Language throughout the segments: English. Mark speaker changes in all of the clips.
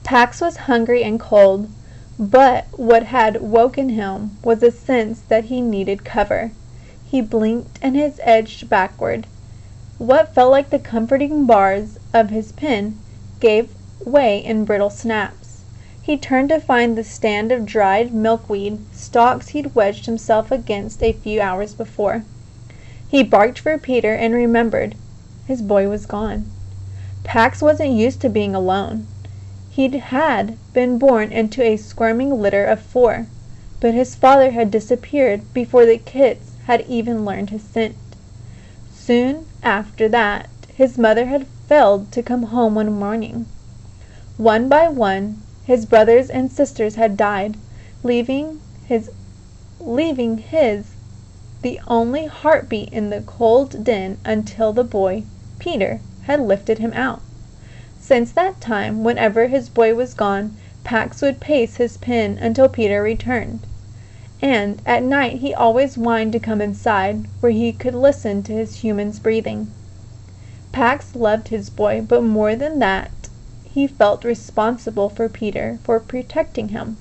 Speaker 1: Pax was hungry and cold, but what had woken him was a sense that he needed cover. He blinked and his edged backward. What felt like the comforting bars of his pen gave way in brittle snaps. He turned to find the stand of dried milkweed stalks he'd wedged himself against a few hours before. He barked for Peter and remembered. His boy was gone. Pax wasn't used to being alone. Had been born into a squirming litter of 4, but his father had disappeared before the kits had even learned his scent. Soon after that, his mother had failed to come home one morning. One by one, his brothers and sisters had died, leaving his the only heartbeat in the cold den until the boy, Peter, had lifted him out. Since that time, whenever his boy was gone, Pax would pace his pen until Peter returned. And at night he always whined to come inside, where he could listen to his human's breathing. Pax loved his boy, but more than that, he felt responsible for Peter, for protecting him.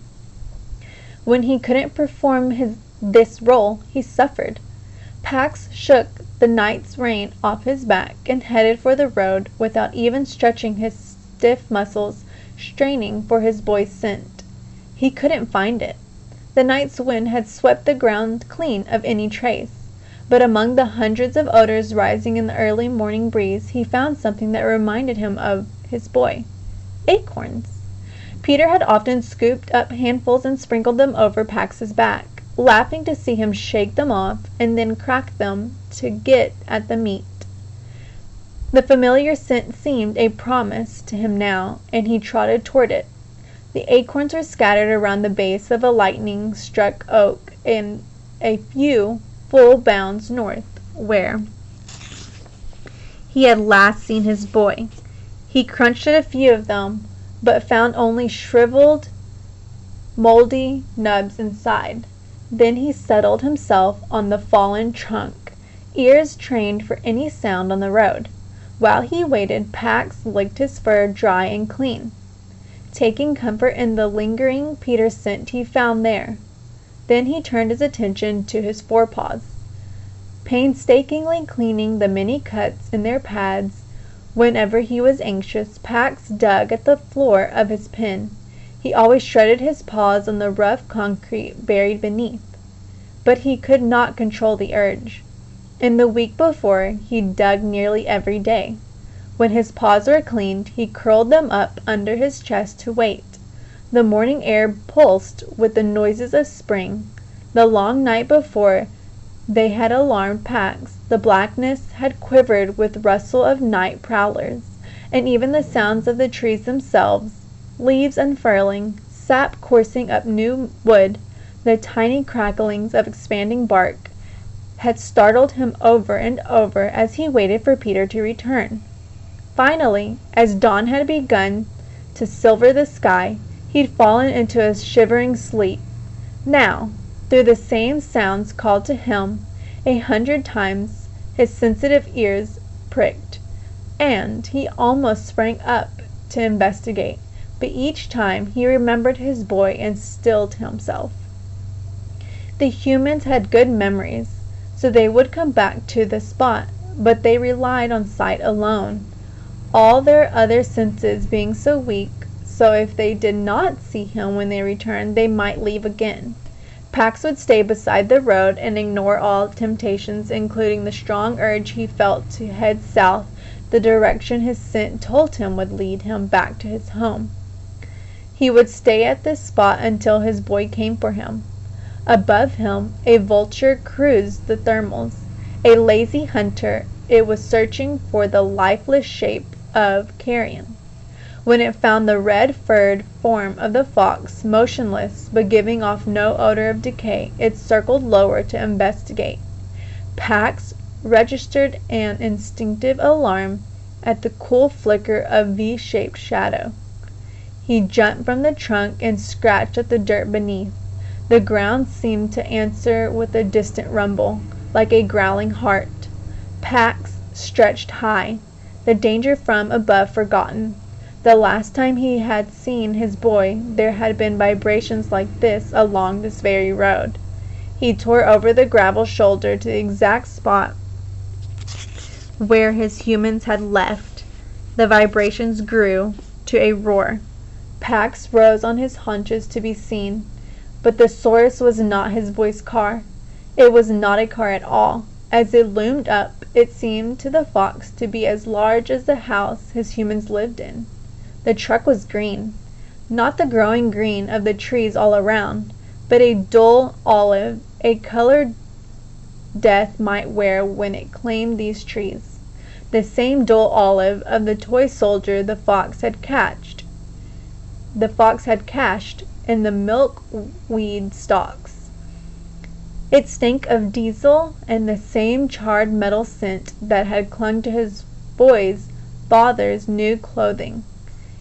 Speaker 1: When he couldn't perform this role, he suffered. Pax shook the night's rain off his back and headed for the road without even stretching his stiff muscles, straining for his boy's scent. He couldn't find it. The night's wind had swept the ground clean of any trace, but among the hundreds of odors rising in the early morning breeze, he found something that reminded him of his boy. Acorns. Peter had often scooped up handfuls and sprinkled them over Pax's back, laughing to see him shake them off and then crack them to get at the meat. The familiar scent seemed a promise to him now, and he trotted toward it. The acorns were scattered around the base of a lightning-struck oak and a few full bounds north, where he had last seen his boy. He crunched at a few of them, but found only shriveled, moldy nubs inside. Then he settled himself on the fallen trunk, ears trained for any sound on the road. While he waited, Pax licked his fur dry and clean, taking comfort in the lingering Peter scent he found there. Then he turned his attention to his forepaws, painstakingly cleaning the many cuts in their pads. Whenever he was anxious, Pax dug at the floor of his pen. He always shredded his paws on the rough concrete buried beneath, but he could not control the urge. In the week before, he dug nearly every day. When his paws were cleaned, he curled them up under his chest to wait. The morning air pulsed with the noises of spring. The long night before they had alarmed Pax. The blackness had quivered with rustle of night prowlers, and even the sounds of the trees themselves, leaves unfurling, sap coursing up new wood, the tiny cracklings of expanding bark, had startled him over and over as he waited for Peter to return. Finally, as dawn had begun to silver the sky, he'd fallen into a shivering sleep. Now, through the same sounds called to him 100 times, his sensitive ears pricked, and he almost sprang up to investigate, but each time he remembered his boy and stilled himself. The humans had good memories, so they would come back to the spot, but they relied on sight alone, all their other senses being so weak, so if they did not see him when they returned, they might leave again. Pax would stay beside the road and ignore all temptations, including the strong urge he felt to head south, the direction his scent told him would lead him back to his home. He would stay at this spot until his boy came for him. Above him, a vulture cruised the thermals. A lazy hunter, it was searching for the lifeless shape of carrion. When it found the red-furred form of the fox, motionless but giving off no odor of decay, it circled lower to investigate. Pax registered an instinctive alarm at the cool flicker of V-shaped shadow. He jumped from the trunk and scratched at the dirt beneath. The ground seemed to answer with a distant rumble, like a growling heart. Pax stretched high, the danger from above forgotten. The last time he had seen his boy, there had been vibrations like this along this very road. He tore over the gravel shoulder to the exact spot where his humans had left. The vibrations grew to a roar. Pax rose on his haunches to be seen, but the source was not his boy's car. It was not a car at all. As it loomed up, it seemed to the fox to be as large as the house his humans lived in. The truck was green, not the growing green of the trees all around, but a dull olive, a color death might wear when it claimed these trees. The same dull olive of the toy soldier the fox had cached in the milkweed stalks. It stank of diesel and the same charred metal scent that had clung to his boy's father's new clothing.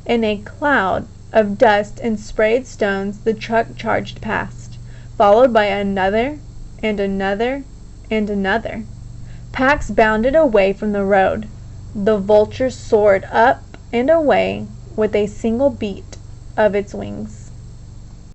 Speaker 1: In a cloud of dust and sprayed stones the truck charged past, followed by another and another and another. Pax bounded away from the road. The vulture soared up and away with a single beat of its wings.